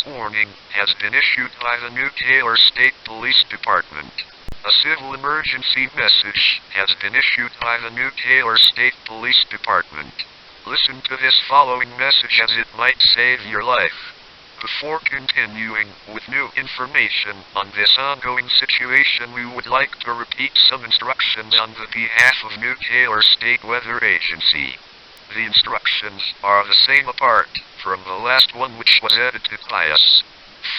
warning has been issued by the New Taylor State Police Department. A civil emergency message has been issued by the New Taylor State Police Department. Listen to this following message as it might save your life. Before continuing with new information on this ongoing situation, we would like to repeat some instructions on the behalf of New Taylor State Weather Agency. The instructions are the same apart from the last one, which was edited by us.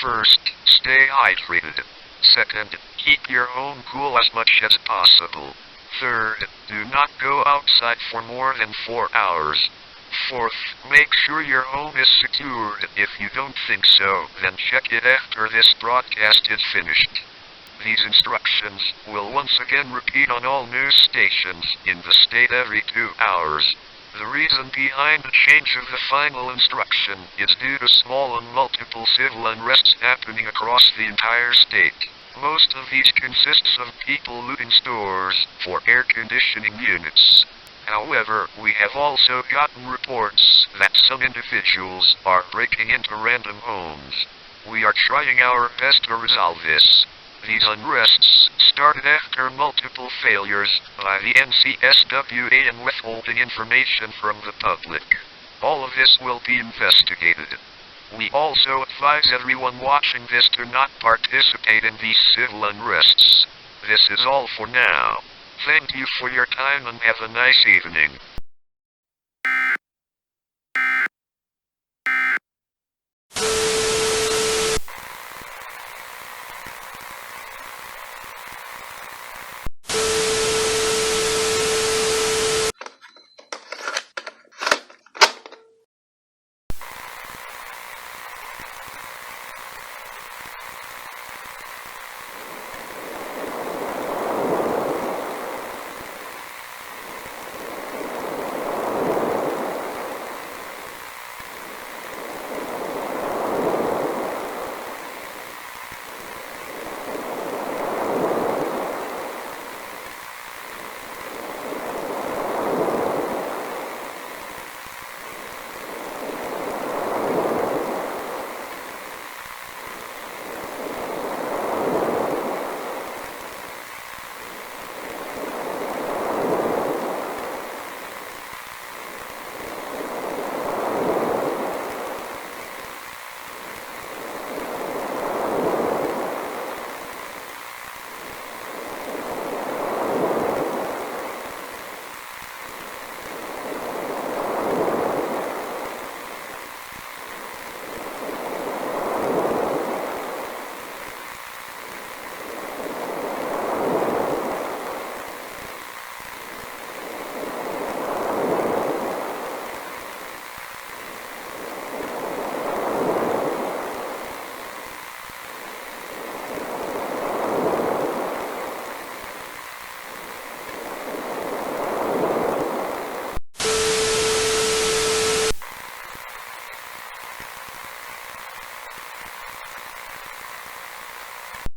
First, stay hydrated. Second, keep your home cool as much as possible. Third, do not go outside for more than 4 hours. Fourth, make sure your home is secured. If you don't think so, then check it after this broadcast is finished. These instructions will once again repeat on all news stations in the state every 2 hours. The reason behind the change of the final instruction is due to small and multiple civil unrests happening across the entire state. Most of these consists of people looting stores for air conditioning units. However, we have also gotten reports that some individuals are breaking into random homes. We are trying our best to resolve this. These unrests started after multiple failures by the NCSWA in withholding information from the public. All of this will be investigated. We also advise everyone watching this to not participate in these civil unrests. This is all for now. Thank you for your time and have a nice evening.